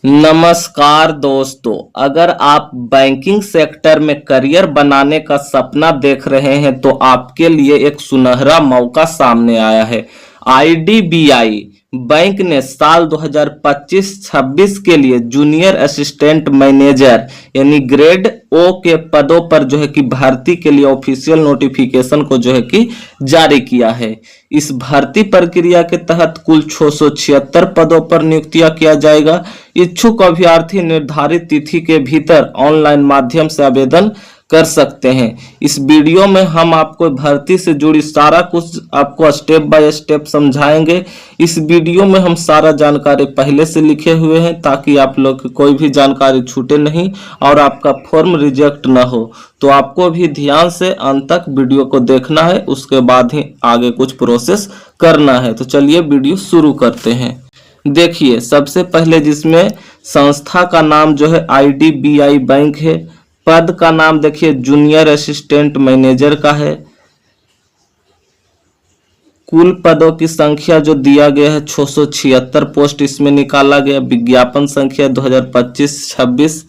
नमस्कार दोस्तों, अगर आप बैंकिंग सेक्टर में करियर बनाने का सपना देख रहे हैं तो आपके लिए एक सुनहरा मौका सामने आया है। आईडीबीआई बैंक ने साल 2025-26 के लिए जूनियर असिस्टेंट मैनेजर यानी ग्रेड ओ के पदों पर कि भर्ती के लिए ऑफिशियल नोटिफिकेशन को कि जारी किया है। इस भर्ती प्रक्रिया के तहत कुल 676 पदों पर नियुक्तियां किया जाएगा। इच्छुक अभ्यर्थी निर्धारित तिथि के भीतर ऑनलाइन माध्यम से आवेदन कर सकते हैं। इस वीडियो में हम आपको भर्ती से जुड़ी सारा कुछ आपको स्टेप बाय स्टेप समझाएंगे। इस वीडियो में हम सारा जानकारी पहले से लिखे हुए हैं ताकि आप लोग की कोई भी जानकारी छूटे नहीं और आपका फॉर्म रिजेक्ट ना हो। तो आपको भी ध्यान से अंत तक वीडियो को देखना है, उसके बाद ही आगे कुछ प्रोसेस करना है। तो चलिए वीडियो शुरू करते हैं। देखिए, सबसे पहले जिसमें संस्था का नाम आईडीबीआई बैंक है। पद का नाम देखिए जूनियर असिस्टेंट मैनेजर का है। कुल पदों की संख्या जो दिया गया है 676 पोस्ट इसमें निकाला गया। विज्ञापन संख्या 2025-26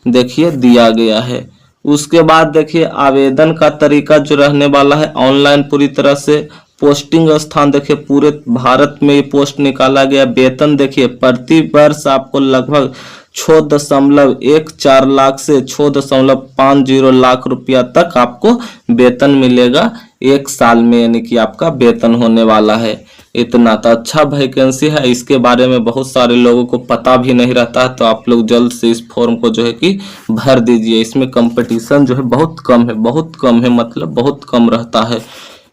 देखिए दिया गया है। उसके बाद देखिए आवेदन का तरीका जो रहने वाला है ऑनलाइन पूरी तरह से। पोस्टिंग स्थान देखिए पूरे भारत में ये पोस्ट निकाला गया। वेतन देखिए प्रति वर्ष आपको लगभग 6.14 लाख से 6.50 लाख रुपया तक आपको वेतन मिलेगा एक साल में, यानी कि आपका वेतन होने वाला है। इतना तो अच्छा वैकेंसी है, इसके बारे में बहुत सारे लोगों को पता भी नहीं रहता है। तो आप लोग जल्द से इस फॉर्म को कि भर दीजिए। इसमें कंपटीशन बहुत कम है, बहुत कम है, मतलब बहुत कम रहता है।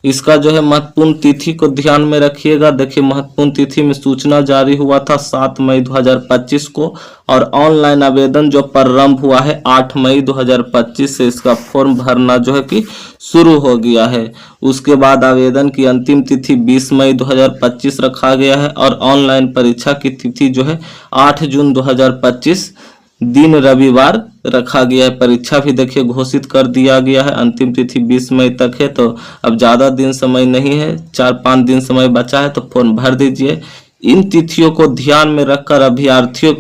इसका महत्वपूर्ण तिथि को ध्यान में रखिएगा। देखिए महत्वपूर्ण तिथि में सूचना जारी हुआ था 7 मई 2025 को और ऑनलाइन आवेदन जो प्रारंभ हुआ है 8 मई 2025 से इसका फॉर्म भरना कि शुरू हो गया है। उसके बाद आवेदन की अंतिम तिथि 20 मई 2025 रखा गया है और ऑनलाइन परीक्षा की तिथि 8 जून 2025 दिन रविवार रखा गया है। परीक्षा भी देखिए घोषित कर दिया गया है। अंतिम तिथि 20 मई तक है, तो अब ज़्यादा दिन समय नहीं है, 4-5 दिन समय बचा है, तो फॉर्म भर दीजिए। इन तिथियों को ध्यान में रखकर अभ्यर्थियों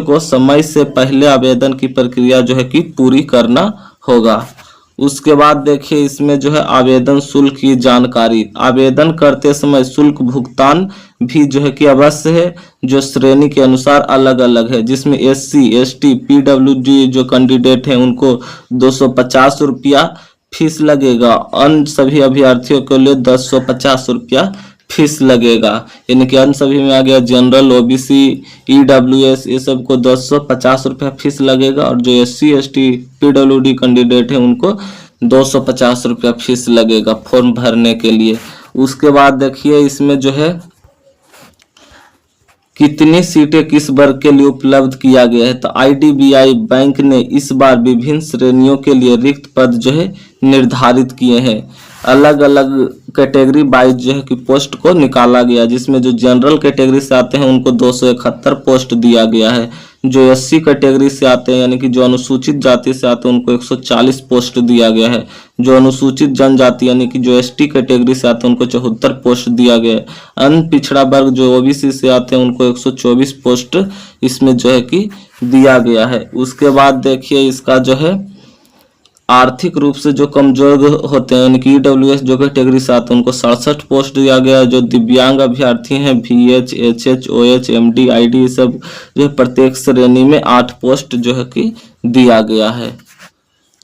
को समय से पहले आवेदन की प्रक्रिया कि पूरी करना होगा। उसके बाद देखिए इसमें आवेदन शुल्क की जानकारी। आवेदन करते समय शुल्क भुगतान भी कि अवश्य है, जो श्रेणी के अनुसार अलग अलग है, जिसमें SC, ST, PWD जो कैंडिडेट हैं उनको 250 रुपया फीस लगेगा। अन्य सभी अभ्यर्थियों के लिए 1050 रुपया फीस लगेगा। यानी कि अन्य सभी में आ गया जनरल, OBC, EWS, ये सब को 250 रुपया फीस लगेगा और जो SC, ST, PWD कैंडिडेट है उनको 250 रुपया फीस लगेगा फॉर्म भरने के लिए। उसके बाद देखिए इसमें कितनी सीटें किस वर्ग के लिए उपलब्ध किया गया है। तो आईडीबीआई बैंक ने इस बार विभिन्न श्रेणियों के लिए रिक्त पद निर्धारित किए हैं। अलग अलग कैटेगरी वाइज कि पोस्ट को निकाला गया, जिसमें जो जनरल कैटेगरी से आते हैं उनको 271 पोस्ट दिया गया है। जो SC कैटेगरी से आते हैं यानी कि जो अनुसूचित जाति से आते हैं उनको 140 पोस्ट दिया गया है। जो अनुसूचित जनजाति यानी कि जो ST कैटेगरी से आते हैं उनको 74 पोस्ट दिया गया है। अन्य पिछड़ा वर्ग जो OBC से आते हैं उनको 124 पोस्ट इसमें कि दिया गया है। उसके बाद देखिए इसका आर्थिक रूप से जो कमजोर होते हैं यानी कि EWS जो कैटेगरी से आते हैं उनको 67 पोस्ट दिया गया है। जो दिव्यांग अभ्यर्थी हैं VH, HH, OH, MD, ID सब प्रत्येक श्रेणी में 8 पोस्ट कि दिया गया है।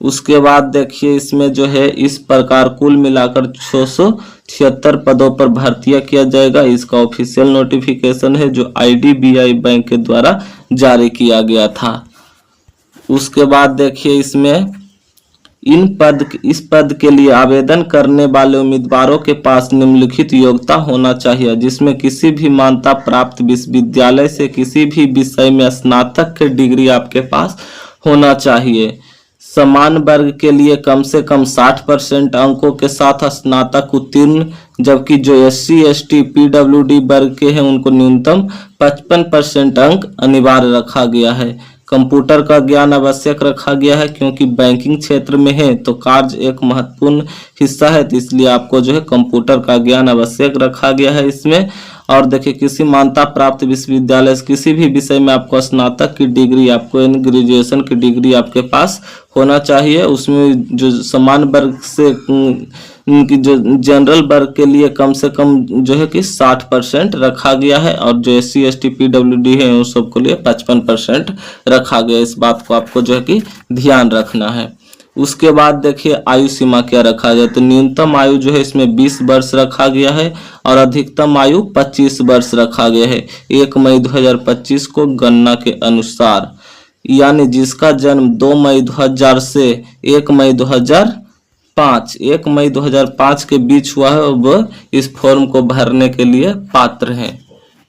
उसके बाद देखिए इसमें इस प्रकार कुल मिलाकर 676 पदों पर भर्तियां किया जाएगा। इसका ऑफिशियल नोटिफिकेशन है जो आईडीबीआई बैंक के द्वारा जारी किया गया था। उसके बाद देखिए इसमें इस पद के लिए आवेदन करने वाले उम्मीदवारों के पास निम्नलिखित योग्यता होना चाहिए, जिसमें किसी भी मान्यता प्राप्त विश्वविद्यालय से किसी भी विषय में स्नातक की डिग्री आपके पास होना चाहिए। समान वर्ग के लिए कम से कम 60% अंकों के साथ स्नातक उत्तीर्ण, जबकि जो SC, ST, PWD वर्ग के हैं उनको न्यूनतम 55% अंक अनिवार्य रखा गया है। कंप्यूटर का ज्ञान आवश्यक रखा गया है, क्योंकि बैंकिंग क्षेत्र में है तो कार्य एक महत्वपूर्ण हिस्सा है, तो इसलिए आपको जो है कंप्यूटर का ज्ञान आवश्यक रखा गया है इसमें। और देखिए किसी मान्यता प्राप्त विश्वविद्यालय से किसी भी विषय में आपको स्नातक की डिग्री, आपको ग्रेजुएशन की डिग्री आपके पास होना चाहिए। उसमें जो समान वर्ग से की जो जनरल वर्ग के लिए कम से कम जो है कि 60% रखा गया है, और जो SC ST PWD है उन सबके लिए 55% रखा गया है। इस बात को आपको जो है कि ध्यान रखना है। उसके बाद देखिए आयु सीमा क्या रखा गया, तो न्यूनतम आयु जो है इसमें 20 वर्ष रखा गया है और अधिकतम आयु 25 वर्ष रखा गया है 1 मई 2025 को गणना के अनुसार। यानी जिसका जन्म 2 मई 2000 से 1 मई 2005 के बीच हुआ है वह इस फॉर्म को भरने के लिए पात्र हैं।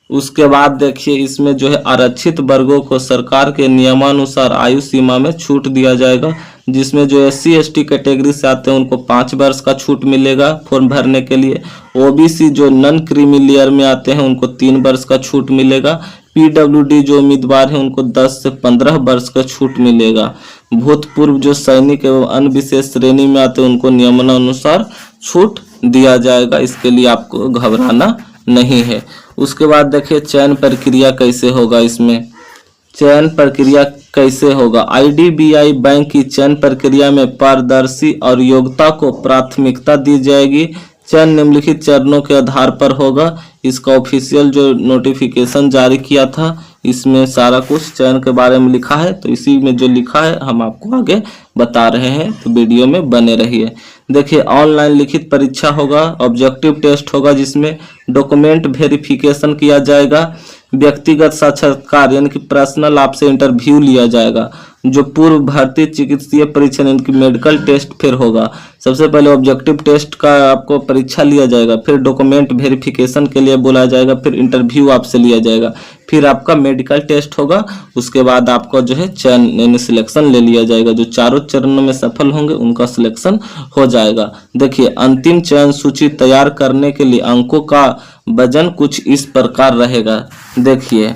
उसके बाद देखिए इसमें जो है आरक्षित वर्गों को सरकार के नियमानुसार आयु सीमा में छूट दिया जाएगा, जिसमें जो SC ST कैटेगरी से आते हैं उनको 5 वर्ष का छूट मिलेगा फॉर्म भरने के लिए। OBC जो नॉन क्रीमी लेयर में आते हैं उनको 3 वर्ष का छूट मिलेगा। PWD जो उम्मीदवार हैं उनको 10 से 15 वर्ष का छूट मिलेगा। भूतपूर्व जो सैनिक एवं अन्य विशेष श्रेणी में आते हैं उनको नियमानुसार छूट दिया जाएगा, इसके लिए आपको घबराना नहीं है। उसके बाद देखिए चयन प्रक्रिया कैसे होगा। इसमें चयन प्रक्रिया कैसे होगा, IDBI बैंक की चयन प्रक्रिया में पारदर्शी और योग्यता को प्राथमिकता दी जाएगी। चयन निम्नलिखित चरणों के आधार पर होगा। इसका ऑफिशियल जो नोटिफिकेशन जारी किया था इसमें सारा कुछ चयन के बारे में लिखा है, तो इसी में जो लिखा है हम आपको आगे बता रहे हैं, तो वीडियो में बने रहिए। देखिए ऑनलाइन लिखित परीक्षा होगा, ऑब्जेक्टिव टेस्ट होगा जिसमें डॉक्यूमेंट वेरिफिकेशन किया जाएगा, व्यक्तिगत साक्षात्कार यानी कि पर्सनल आपसे इंटरव्यू लिया जाएगा, जो पूर्व भर्ती चिकित्सीय परीक्षा यानी कि मेडिकल टेस्ट फिर होगा। सबसे पहले ऑब्जेक्टिव टेस्ट का आपको परीक्षा लिया जाएगा, फिर डॉक्यूमेंट वेरिफिकेशन के लिए बुलाया जाएगा, फिर इंटरव्यू आपसे लिया जाएगा, फिर आपका मेडिकल टेस्ट होगा। उसके बाद आपको जो है चयन यानी सिलेक्शन ले लिया जाएगा। जो चारों चरणों में सफल होंगे उनका सिलेक्शन हो जाएगा। देखिए अंतिम चयन सूची तैयार करने के लिए अंकों का वजन कुछ इस प्रकार रहेगा। देखिए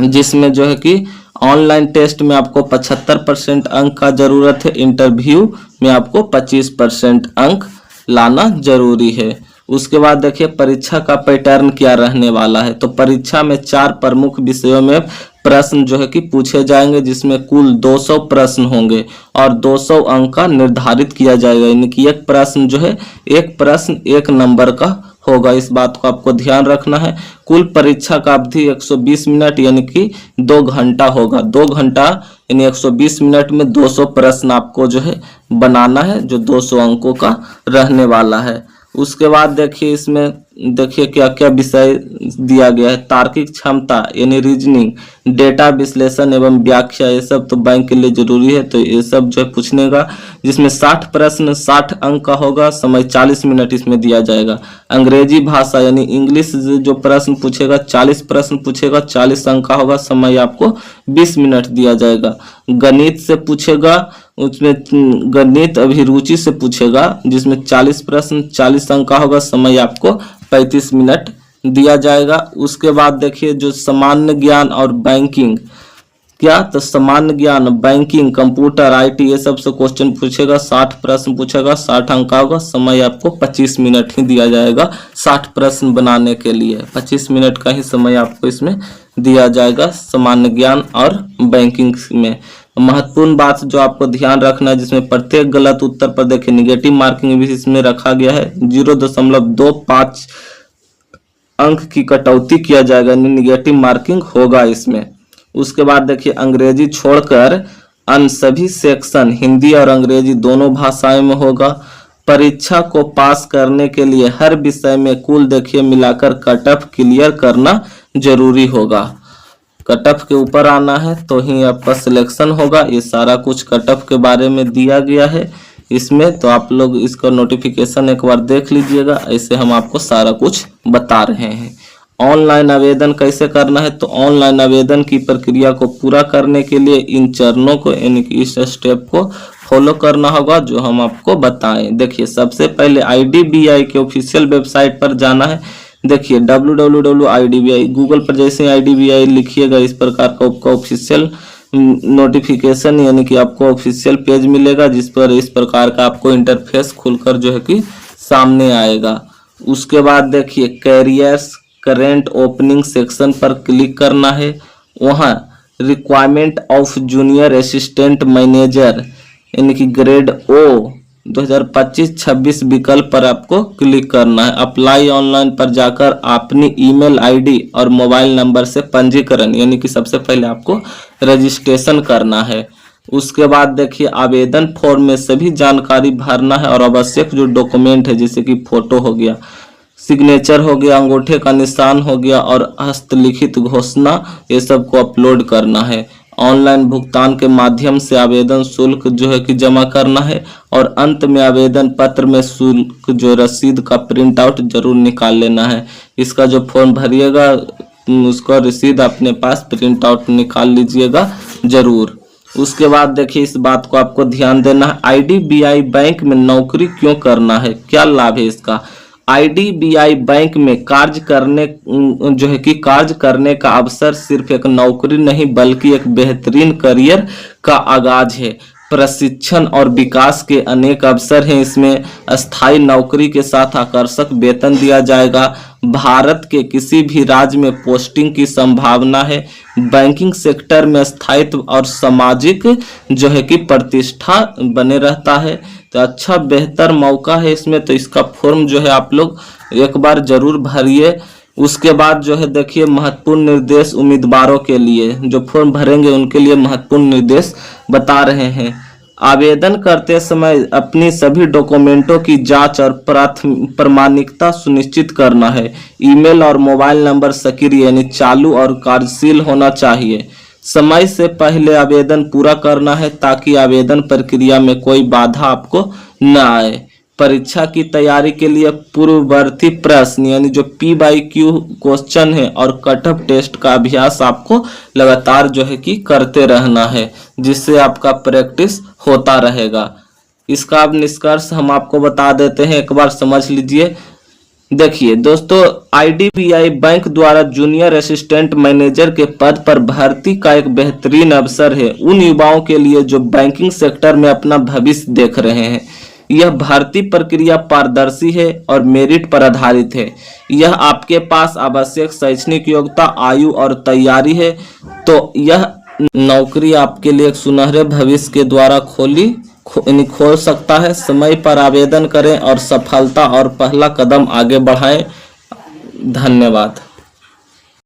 जिसमें जो है कि ऑनलाइन टेस्ट में आपको 75% अंक का जरूरत है, इंटरव्यू में आपको 25% अंक लाना जरूरी है। उसके बाद देखिए परीक्षा का पैटर्न क्या रहने वाला है, तो परीक्षा में 4 प्रमुख विषयों में प्रश्न जो है कि पूछे जाएंगे, जिसमें कुल 200 प्रश्न होंगे और 200 अंक का निर्धारित किया जाएगा। यानी कि एक प्रश्न जो है एक प्रश्न 1 नंबर का होगा, इस बात को आपको ध्यान रखना है। कुल परीक्षा का अवधि 120 मिनट यानी कि 2 घंटा होगा। 2 घंटा यानी 120 मिनट में 200 प्रश्न आपको जो है बनाना है, जो 200 अंकों का रहने वाला है। उसके बाद देखिए इसमें देखिए क्या क्या विषय दिया गया है। तार्किक क्षमता यानी रीजनिंग, डेटा विश्लेषण एवं व्याख्या, ये सब तो बैंक के लिए जरूरी है, तो ये सब जो है पूछने का। जिसमें 60 प्रश्न 60 अंक का होगा, समय 40 मिनट इसमें दिया जाएगा। अंग्रेजी भाषा यानी इंग्लिश जो प्रश्न पूछेगा 40 प्रश्न पूछेगा, 40 अंक का होगा, समय आपको 20 मिनट दिया जाएगा। गणित से पूछेगा, उसमें गणित अभिरुचि से पूछेगा, जिसमें 40 प्रश्न 40 अंक का होगा, समय आपको 35 मिनट दिया जाएगा। उसके बाद देखिए जो सामान्य ज्ञान और बैंकिंग क्या, तो सामान्य ज्ञान, बैंकिंग, कंप्यूटर, IT ये सब से क्वेश्चन पूछेगा। 60 प्रश्न पूछेगा, 60 अंक का होगा, समय आपको 25 मिनट ही दिया जाएगा 60 प्रश्न बनाने के लिए। 25 मिनट का ही समय आपको इसमें दिया जाएगा सामान्य ज्ञान और बैंकिंग में। महत्वपूर्ण बात जो आपको ध्यान रखना है, जिसमें प्रत्येक गलत उत्तर पर देखिए निगेटिव मार्किंग भी इसमें रखा गया है। 0.25 अंक की कटौती किया जाएगा, निगेटिव मार्किंग होगा इसमें। उसके बाद देखिए अंग्रेजी छोड़कर अन्य सभी सेक्शन हिंदी और अंग्रेजी दोनों भाषाओं में होगा। परीक्षा को पास करने के लिए हर विषय में कुल देखिए मिलाकर कट ऑफ क्लियर करना जरूरी होगा। कट ऑफ के ऊपर आना है तो ही आपका सिलेक्शन होगा। ये सारा कुछ कट ऑफ के बारे में दिया गया है इसमें, तो आप लोग इसका नोटिफिकेशन एक बार देख लीजिएगा। ऐसे हम आपको सारा कुछ बता रहे हैं। ऑनलाइन आवेदन कैसे करना है, तो ऑनलाइन आवेदन की प्रक्रिया को पूरा करने के लिए इन चरणों को यानी कि इस स्टेप को फॉलो करना होगा जो हम आपको बताएं। देखिए सबसे पहले IDBI के ऑफिशियल वेबसाइट पर जाना है। देखिए www.idbi, गूगल पर जैसे IDBI लिखिएगा इस प्रकार का आपका ऑफिशियल नोटिफिकेशन यानी कि आपको ऑफिशियल पेज मिलेगा, जिस पर इस प्रकार का आपको इंटरफेस खुलकर जो है कि सामने आएगा। उसके बाद देखिए कैरियर्स करेंट ओपनिंग सेक्शन पर क्लिक करना है। वहाँ requirement of junior assistant manager यानी कि ग्रेड ओ 2025-26 विकल्प पर आपको क्लिक करना है। अप्लाई ऑनलाइन पर जाकर अपनी ईमेल आईडी और मोबाइल नंबर से पंजीकरण यानी कि सबसे पहले आपको रजिस्ट्रेशन करना है। उसके बाद देखिए आवेदन फॉर्म में सभी जानकारी भरना है और आवश्यक जो डॉक्यूमेंट है जैसे कि फोटो हो गया, सिग्नेचर हो गया, अंगूठे का निशान हो गया और हस्तलिखित घोषणा, ये सब को अपलोड करना है। ऑनलाइन भुगतान के माध्यम से आवेदन शुल्क जो है कि जमा करना है और अंत में आवेदन पत्र में शुल्क जो रसीद का प्रिंट आउट जरूर निकाल लेना है। इसका जो फॉर्म भरिएगा उसका रसीद अपने पास प्रिंट आउट निकाल लीजिएगा जरूर। उसके बाद देखिए इस बात को आपको ध्यान देना है, IDBI बैंक में नौकरी क्यों करना है, क्या लाभ है इसका। IDBI बैंक में कार्य करने का अवसर सिर्फ एक नौकरी नहीं बल्कि एक बेहतरीन करियर का आगाज है। प्रशिक्षण और विकास के अनेक अवसर हैं इसमें। अस्थायी नौकरी के साथ आकर्षक वेतन दिया जाएगा। भारत के किसी भी राज्य में पोस्टिंग की संभावना है। बैंकिंग सेक्टर में स्थायित्व और सामाजिक जो है कि प्रतिष्ठा बने रहता है। तो अच्छा बेहतर मौका है इसमें। तो इसका फॉर्म जो है आप लोग एक बार जरूर भरिए। उसके बाद जो है देखिए महत्वपूर्ण निर्देश उम्मीदवारों के लिए, जो फॉर्म भरेंगे उनके लिए महत्वपूर्ण निर्देश बता रहे हैं। आवेदन करते समय अपनी सभी डॉक्यूमेंटों की जांच और प्रामाणिकता सुनिश्चित करना है। ईमेल और मोबाइल नंबर सक्रिय यानी चालू और कार्यशील होना चाहिए। समय से पहले आवेदन पूरा करना है ताकि आवेदन प्रक्रिया में कोई बाधा आपको न आए। परीक्षा की तैयारी के लिए पूर्ववर्ती प्रश्न यानी जो PYQ क्वेश्चन है और कट ऑफ टेस्ट का अभ्यास आपको लगातार जो है कि करते रहना है, जिससे आपका प्रैक्टिस होता रहेगा। इसका अब निष्कर्ष हम आपको बता देते हैं, एक बार समझ लीजिए। देखिए दोस्तों, IDBI बैंक द्वारा जूनियर असिस्टेंट मैनेजर के पद पर भर्ती का एक बेहतरीन अवसर है उन युवाओं के लिए जो बैंकिंग सेक्टर में अपना भविष्य देख रहे हैं। यह भर्ती प्रक्रिया पारदर्शी है और मेरिट पर आधारित है। यह आपके पास आवश्यक शैक्षणिक योग्यता, आयु और तैयारी है, तो यह नौकरी आपके लिए एक सुनहरे भविष्य के द्वारा खोल सकता है। समय पर आवेदन करें और सफलता और पहला कदम आगे बढ़ाएं। धन्यवाद।